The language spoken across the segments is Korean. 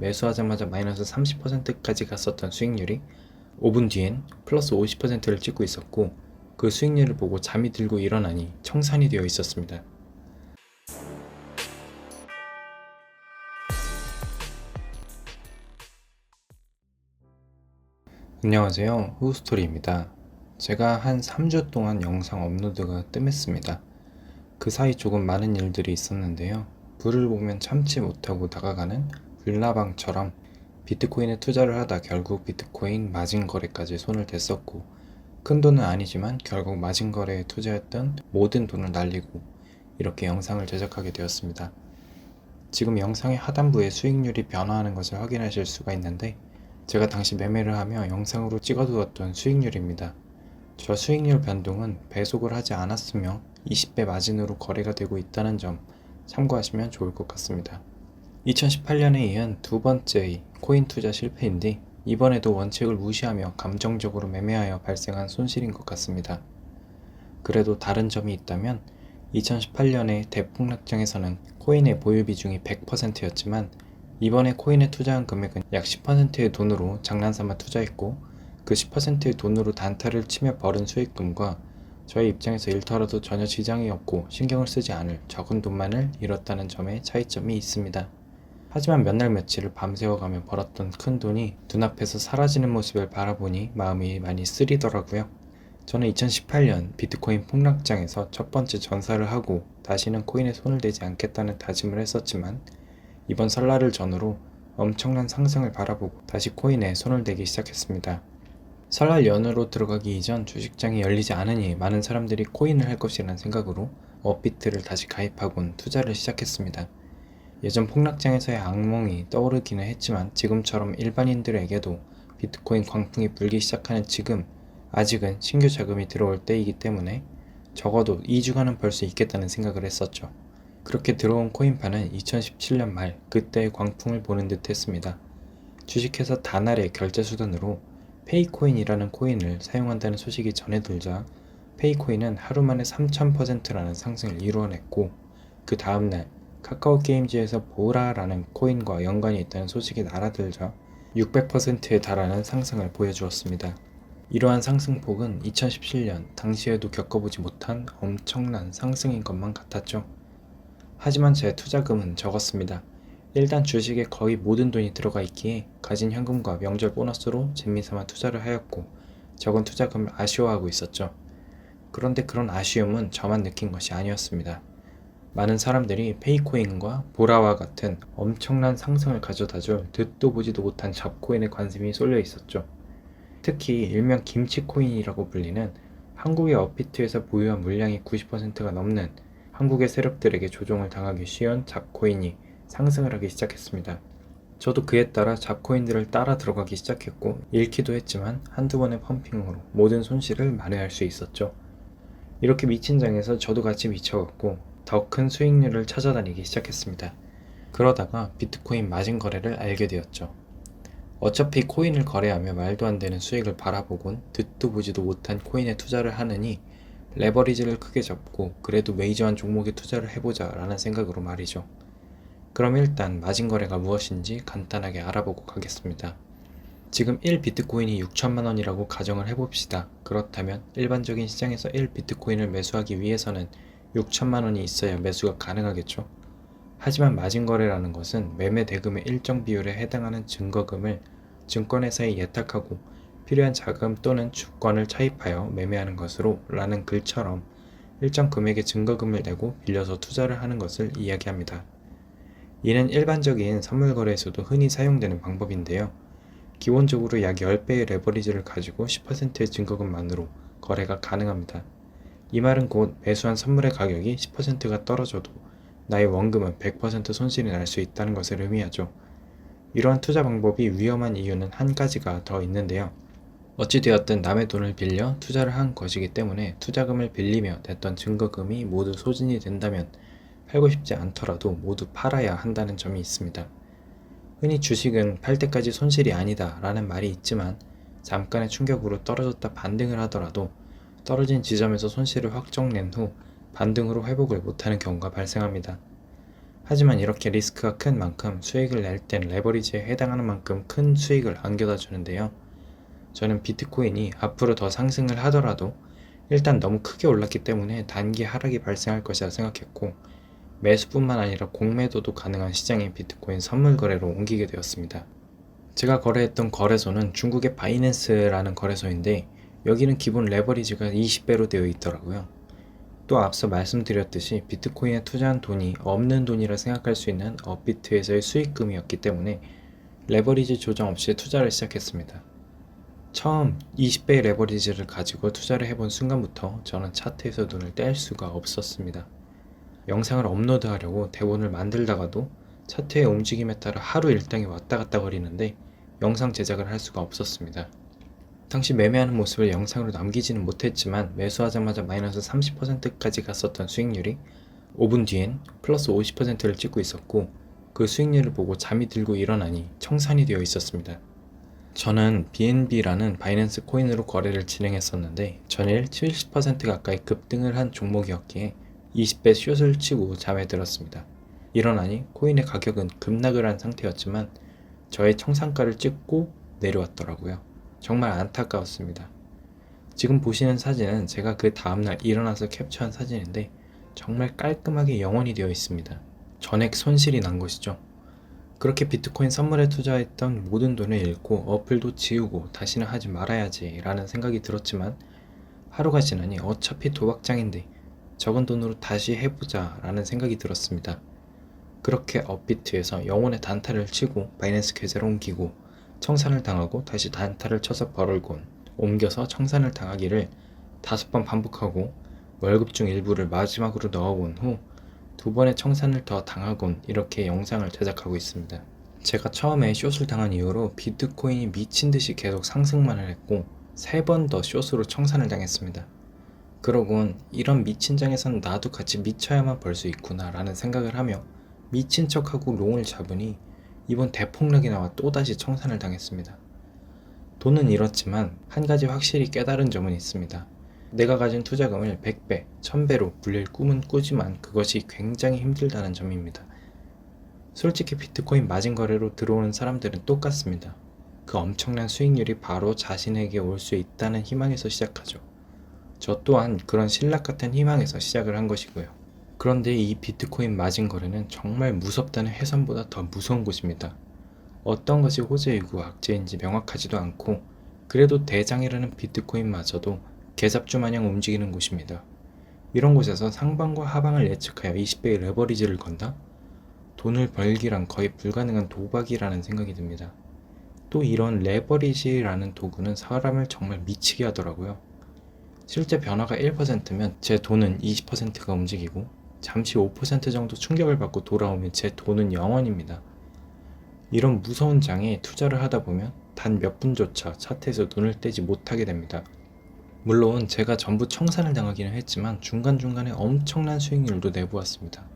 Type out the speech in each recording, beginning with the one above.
매수하자마자 마이너스 30%까지 갔었던 수익률이 5분 뒤엔 플러스 50%를 찍고 있었고, 그 수익률을 보고 잠이 들고 일어나니 청산이 되어 있었습니다. 안녕하세요, 후스토리입니다. 제가 한 3주 동안 영상 업로드가 뜸했습니다. 그 사이 조금 많은 일들이 있었는데요. 불을 보면 참지 못하고 다가가는 불나방처럼 비트코인에 투자를 하다 결국 비트코인 마진 거래까지 손을 댔었고, 큰 돈은 아니지만 결국 마진 거래에 투자했던 모든 돈을 날리고 이렇게 영상을 제작하게 되었습니다. 지금 영상의 하단부에 수익률이 변화하는 것을 확인하실 수가 있는데, 제가 당시 매매를 하며 영상으로 찍어두었던 수익률입니다. 저 수익률 변동은 배속을 하지 않았으며 20배 마진으로 거래가 되고 있다는 점 참고하시면 좋을 것 같습니다. 2018년에 이은 두 번째의 코인 투자 실패인데, 이번에도 원칙을 무시하며 감정적으로 매매하여 발생한 손실인 것 같습니다. 그래도 다른 점이 있다면 2018년의 대폭락장에서는 코인의 보유 비중이 100%였지만 이번에 코인에 투자한 금액은 약 10%의 돈으로 장난삼아 투자했고, 그 10%의 돈으로 단타를 치며 벌은 수익금과 저의 입장에서 잃더라도 전혀 지장이 없고 신경을 쓰지 않을 적은 돈만을 잃었다는 점에 차이점이 있습니다. 하지만 몇 날 며칠을 밤새워가며 벌었던 큰 돈이 눈앞에서 사라지는 모습을 바라보니 마음이 많이 쓰리더라고요. 저는 2018년 비트코인 폭락장에서 첫 번째 전사를 하고 다시는 코인에 손을 대지 않겠다는 다짐을 했었지만, 이번 설날을 전후로 엄청난 상승을 바라보고 다시 코인에 손을 대기 시작했습니다. 설날 연휴로 들어가기 이전 주식장이 열리지 않으니 많은 사람들이 코인을 할 것이라는 생각으로 업비트를 다시 가입하곤 투자를 시작했습니다. 예전 폭락장에서의 악몽이 떠오르기는 했지만 지금처럼 일반인들에게도 비트코인 광풍이 불기 시작하는 지금, 아직은 신규 자금이 들어올 때이기 때문에 적어도 2주간은 벌 수 있겠다는 생각을 했었죠. 그렇게 들어온 코인파는 2017년 말 그때의 광풍을 보는 듯 했습니다. 주식회사 다날의 결제수단으로 페이코인이라는 코인을 사용한다는 소식이 전해들자 페이코인은 하루 만에 3000%라는 상승을 이루어냈고, 그 다음날 카카오게임즈에서 보라라는 코인과 연관이 있다는 소식이 날아들자 600%에 달하는 상승을 보여주었습니다. 이러한 상승폭은 2017년 당시에도 겪어보지 못한 엄청난 상승인 것만 같았죠. 하지만 제 투자금은 적었습니다. 일단 주식에 거의 모든 돈이 들어가 있기에 가진 현금과 명절 보너스로 재미삼아 투자를 하였고, 적은 투자금을 아쉬워하고 있었죠. 그런데 그런 아쉬움은 저만 느낀 것이 아니었습니다. 많은 사람들이 페이코인과 보라와 같은 엄청난 상승을 가져다줄 듣도 보지도 못한 잡코인에 관심이 쏠려 있었죠. 특히 일명 김치코인이라고 불리는 한국의 업비트에서 보유한 물량이 90%가 넘는 한국의 세력들에게 조종을 당하기 쉬운 잡코인이 상승을 하기 시작했습니다. 저도 그에 따라 잡코인들을 따라 들어가기 시작했고, 잃기도 했지만 한두 번의 펌핑으로 모든 손실을 만회할 수 있었죠. 이렇게 미친 장에서 저도 같이 미쳐갔고 더 큰 수익률을 찾아다니기 시작했습니다. 그러다가 비트코인 마진 거래를 알게 되었죠. 어차피 코인을 거래하며 말도 안 되는 수익을 바라보곤 듣도 보지도 못한 코인에 투자를 하느니 레버리지를 크게 잡고 그래도 메이저한 종목에 투자를 해보자 라는 생각으로 말이죠. 그럼 일단 마진 거래가 무엇인지 간단하게 알아보고 가겠습니다. 지금 1비트코인이 6천만원이라고 가정을 해봅시다. 그렇다면 일반적인 시장에서 1비트코인을 매수하기 위해서는 6천만원이 있어야 매수가 가능하겠죠. 하지만 마진 거래라는 것은 매매 대금의 일정 비율에 해당하는 증거금을 증권회사에 예탁하고 필요한 자금 또는 주권을 차입하여 매매하는 것으로 라는 글처럼 일정 금액의 증거금을 내고 빌려서 투자를 하는 것을 이야기합니다. 이는 일반적인 선물 거래에서도 흔히 사용되는 방법인데요. 기본적으로 약 10배의 레버리지를 가지고 10%의 증거금만으로 거래가 가능합니다. 이 말은 곧 매수한 선물의 가격이 10%가 떨어져도 나의 원금은 100% 손실이 날 수 있다는 것을 의미하죠. 이러한 투자 방법이 위험한 이유는 한 가지가 더 있는데요. 어찌되었든 남의 돈을 빌려 투자를 한 것이기 때문에 투자금을 빌리며 냈던 증거금이 모두 소진이 된다면 팔고 싶지 않더라도 모두 팔아야 한다는 점이 있습니다. 흔히 주식은 팔 때까지 손실이 아니다 라는 말이 있지만, 잠깐의 충격으로 떨어졌다 반등을 하더라도 떨어진 지점에서 손실을 확정 낸 후 반등으로 회복을 못하는 경우가 발생합니다. 하지만 이렇게 리스크가 큰 만큼 수익을 낼 땐 레버리지에 해당하는 만큼 큰 수익을 안겨다 주는데요. 저는 비트코인이 앞으로 더 상승을 하더라도 일단 너무 크게 올랐기 때문에 단기 하락이 발생할 것이라 생각했고, 매수뿐만 아니라 공매도도 가능한 시장의 비트코인 선물 거래로 옮기게 되었습니다. 제가 거래했던 거래소는 중국의 바이낸스라는 거래소인데, 여기는 기본 레버리지가 20배로 되어 있더라고요. 또 앞서 말씀드렸듯이 비트코인에 투자한 돈이 없는 돈이라 생각할 수 있는 업비트에서의 수익금이었기 때문에 레버리지 조정 없이 투자를 시작했습니다. 처음 20배의 레버리지를 가지고 투자를 해본 순간부터 저는 차트에서 눈을 뗄 수가 없었습니다. 영상을 업로드하려고 대본을 만들다가도 차트의 움직임에 따라 하루 일당이 왔다 갔다 거리는데 영상 제작을 할 수가 없었습니다. 당시 매매하는 모습을 영상으로 남기지는 못했지만 매수하자마자 마이너스 30%까지 갔었던 수익률이 5분 뒤엔 플러스 50%를 찍고 있었고, 그 수익률을 보고 잠이 들고 일어나니 청산이 되어 있었습니다. 저는 BNB라는 바이낸스 코인으로 거래를 진행했었는데 전일 70% 가까이 급등을 한 종목이었기에 20배 숏을 치고 잠에 들었습니다. 일어나니 코인의 가격은 급락을 한 상태였지만 저의 청산가를 찍고 내려왔더라고요. 정말 안타까웠습니다. 지금 보시는 사진은 제가 그 다음날 일어나서 캡처한 사진인데 정말 깔끔하게 영원이 되어 있습니다. 전액 손실이 난 것이죠. 그렇게 비트코인 선물에 투자했던 모든 돈을 잃고 어플도 지우고 다시는 하지 말아야지 라는 생각이 들었지만, 하루가 지나니 어차피 도박장인데 적은 돈으로 다시 해보자 라는 생각이 들었습니다. 그렇게 업비트에서 영혼의 단타를 치고 바이낸스 계좌로 옮기고 청산을 당하고 다시 단타를 쳐서 벌어올곤 옮겨서 청산을 당하기를 5번 반복하고 월급 중 일부를 마지막으로 넣어본 후 2번의 청산을 더 당하곤 이렇게 영상을 제작하고 있습니다. 제가 처음에 숏을 당한 이후로 비트코인이 미친듯이 계속 상승만을 했고 3번 더 숏으로 청산을 당했습니다. 그러곤 이런 미친 장에선 나도 같이 미쳐야만 벌 수 있구나 라는 생각을 하며 미친 척하고 롱을 잡으니 이번 대폭락이 나와 또다시 청산을 당했습니다. 돈은 잃었지만 한 가지 확실히 깨달은 점은 있습니다. 내가 가진 투자금을 100배, 1000배로 불릴 꿈은 꾸지만 그것이 굉장히 힘들다는 점입니다. 솔직히 비트코인 마진 거래로 들어오는 사람들은 똑같습니다. 그 엄청난 수익률이 바로 자신에게 올 수 있다는 희망에서 시작하죠. 저 또한 그런 신락 같은 희망에서 시작을 한 것이고요. 그런데 이 비트코인 마진 거래는 정말 무섭다는 해선보다 더 무서운 곳입니다. 어떤 것이 호재이고 악재인지 명확하지도 않고, 그래도 대장이라는 비트코인마저도 개잡주 마냥 움직이는 곳입니다. 이런 곳에서 상방과 하방을 예측하여 20배의 레버리지를 건다? 돈을 벌기란 거의 불가능한 도박이라는 생각이 듭니다. 또 이런 레버리지라는 도구는 사람을 정말 미치게 하더라고요. 실제 변화가 1%면 제 돈은 20%가 움직이고, 잠시 5% 정도 충격을 받고 돌아오면 제 돈은 0원입니다. 이런 무서운 장에 투자를 하다 보면 단 몇 분조차 차트에서 눈을 떼지 못하게 됩니다. 물론 제가 전부 청산을 당하기는 했지만 중간중간에 엄청난 수익률도 내보았습니다.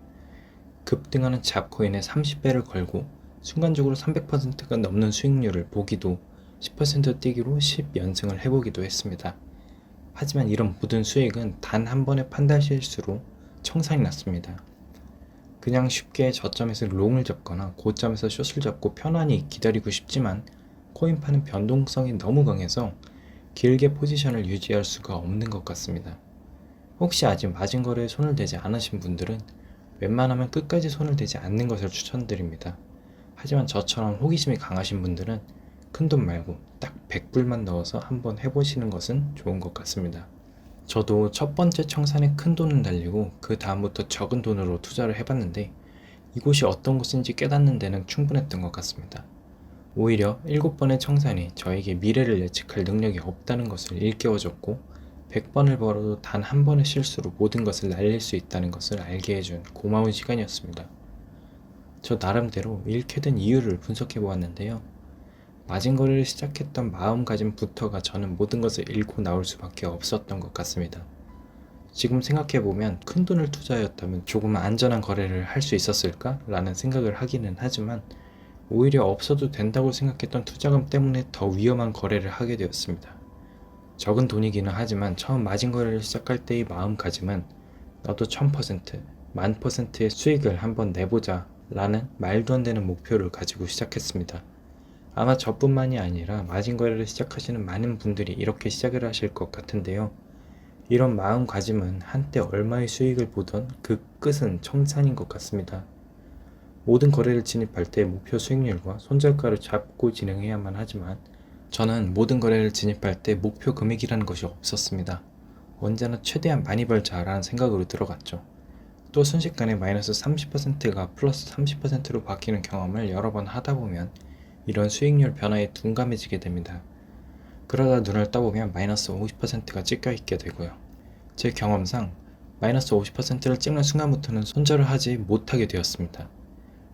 급등하는 잡코인에 30배를 걸고 순간적으로 300%가 넘는 수익률을 보기도 10% 뛰기로 10연승을 해보기도 했습니다. 하지만 이런 모든 수익은 단 한 번의 판단 실수로 청산이 났습니다. 그냥 쉽게 저점에서 롱을 잡거나 고점에서 숏을 잡고 편안히 기다리고 싶지만 코인파는 변동성이 너무 강해서 길게 포지션을 유지할 수가 없는 것 같습니다. 혹시 아직 마진 거래에 손을 대지 않으신 분들은 웬만하면 끝까지 손을 대지 않는 것을 추천드립니다. 하지만 저처럼 호기심이 강하신 분들은 큰돈 말고 딱 100불만 넣어서 한번 해보시는 것은 좋은 것 같습니다. 저도 첫 번째 청산에 큰 돈을 날리고 그 다음부터 적은 돈으로 투자를 해봤는데 이곳이 어떤 곳인지 깨닫는 데는 충분했던 것 같습니다. 오히려 7번의 청산이 저에게 미래를 예측할 능력이 없다는 것을 일깨워줬고 100번을 벌어도 단 한 번의 실수로 모든 것을 날릴 수 있다는 것을 알게 해준 고마운 시간이었습니다. 저 나름대로 잃게 된 이유를 분석해 보았는데요. 마진거래를 시작했던 마음가짐부터가 저는 모든 것을 잃고 나올 수밖에 없었던 것 같습니다. 지금 생각해보면 큰돈을 투자하였다면 조금 안전한 거래를 할 수 있었을까? 라는 생각을 하기는 하지만 오히려 없어도 된다고 생각했던 투자금 때문에 더 위험한 거래를 하게 되었습니다. 적은 돈이기는 하지만 처음 마진거래를 시작할 때의 마음가짐은 너도 1000%, 10,000%의 수익을 한번 내보자 라는 말도 안 되는 목표를 가지고 시작했습니다. 아마 저뿐만이 아니라 마진 거래를 시작하시는 많은 분들이 이렇게 시작을 하실 것 같은데요. 이런 마음가짐은 한때 얼마의 수익을 보던 그 끝은 청산인 것 같습니다. 모든 거래를 진입할 때 목표 수익률과 손절가를 잡고 진행해야만 하지만 저는 모든 거래를 진입할 때 목표 금액이라는 것이 없었습니다. 언제나 최대한 많이 벌자라는 생각으로 들어갔죠. 또 순식간에 마이너스 30%가 플러스 30%로 바뀌는 경험을 여러 번 하다 보면 이런 수익률 변화에 둔감해지게 됩니다. 그러다 눈을 떠보면 마이너스 50%가 찍혀 있게 되고요. 제 경험상 마이너스 50%를 찍는 순간부터는 손절을 하지 못하게 되었습니다.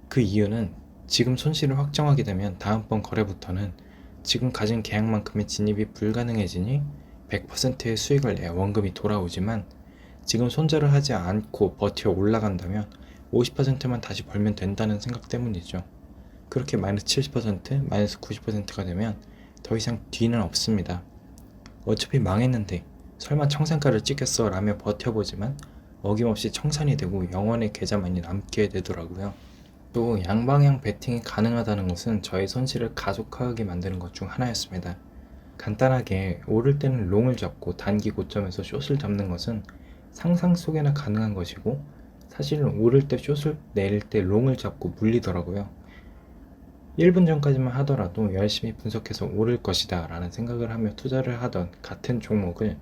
그 이유는 지금 손실을 확정하게 되면 다음번 거래부터는 지금 가진 계약만큼의 진입이 불가능해지니 100%의 수익을 내야 원금이 돌아오지만 지금 손절을 하지 않고 버텨 올라간다면 50%만 다시 벌면 된다는 생각 때문이죠. 그렇게 마이너스 70%, 마이너스 90%가 되면 더 이상 뒤는 없습니다. 어차피 망했는데 설마 청산가를 찍겠어 라며 버텨보지만 어김없이 청산이 되고 영원의 계좌만이 남게 되더라고요. 또 양방향 베팅이 가능하다는 것은 저의 손실을 가속화하게 만드는 것 중 하나였습니다. 간단하게 오를 때는 롱을 잡고 단기 고점에서 숏을 잡는 것은 상상 속에나 가능한 것이고 사실은 오를 때 숏을 내릴 때 롱을 잡고 물리더라고요. 1분 전까지만 하더라도 열심히 분석해서 오를 것이다 라는 생각을 하며 투자를 하던 같은 종목을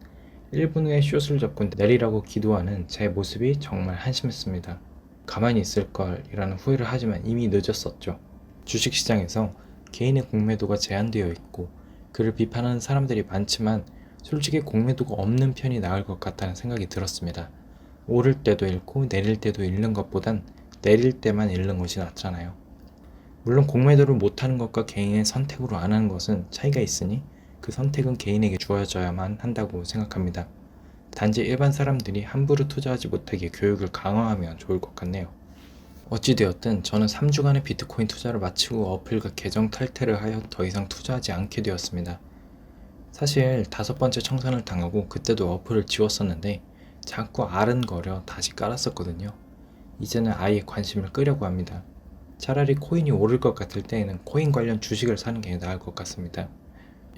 1분 후에 숏을 잡고 내리라고 기도하는 제 모습이 정말 한심했습니다. 가만히 있을걸 이라는 후회를 하지만 이미 늦었었죠. 주식시장에서 개인의 공매도가 제한되어 있고 그를 비판하는 사람들이 많지만 솔직히 공매도가 없는 편이 나을 것 같다는 생각이 들었습니다. 오를 때도 잃고 내릴 때도 잃는 것보단 내릴 때만 잃는 것이 낫잖아요. 물론 공매도를 못하는 것과 개인의 선택으로 안 하는 것은 차이가 있으니 그 선택은 개인에게 주어져야만 한다고 생각합니다. 단지 일반 사람들이 함부로 투자하지 못하게 교육을 강화하면 좋을 것 같네요. 어찌되었든 저는 3주간의 비트코인 투자를 마치고 어플과 계정 탈퇴를 하여 더 이상 투자하지 않게 되었습니다. 사실 5번째 청산을 당하고 그때도 어플을 지웠었는데 자꾸 아른거려 다시 깔았었거든요. 이제는 아예 관심을 끄려고 합니다. 차라리 코인이 오를 것 같을 때에는 코인 관련 주식을 사는 게 나을 것 같습니다.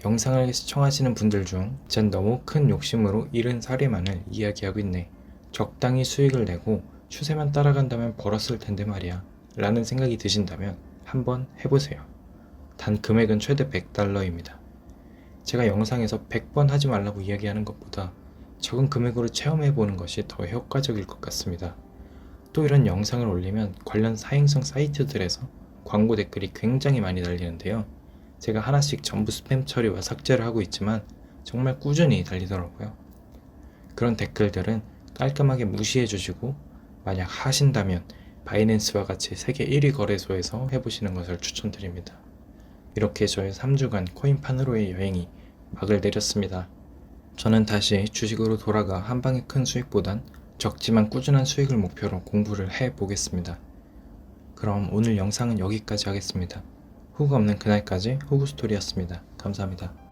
영상을 시청하시는 분들 중 전 너무 큰 욕심으로 잃은 사례만을 이야기하고 있네. 적당히 수익을 내고 추세만 따라간다면 벌었을 텐데 말이야 라는 생각이 드신다면 한번 해보세요. 단 금액은 최대 $100입니다. 제가 영상에서 100번 하지 말라고 이야기하는 것보다 적은 금액으로 체험해보는 것이 더 효과적일 것 같습니다. 또 이런 영상을 올리면 관련 사행성 사이트들에서 광고 댓글이 굉장히 많이 달리는데요. 제가 하나씩 전부 스팸 처리와 삭제를 하고 있지만 정말 꾸준히 달리더라고요. 그런 댓글들은 깔끔하게 무시해 주시고 만약 하신다면 바이낸스와 같이 세계 1위 거래소에서 해보시는 것을 추천드립니다. 이렇게 저의 3주간 코인판으로의 여행이 막을 내렸습니다. 저는 다시 주식으로 돌아가 한 방에 큰 수익보단 적지만 꾸준한 수익을 목표로 공부를 해보겠습니다. 그럼 오늘 영상은 여기까지 하겠습니다. 후가 없는 그날까지 후구스토리였습니다. 감사합니다.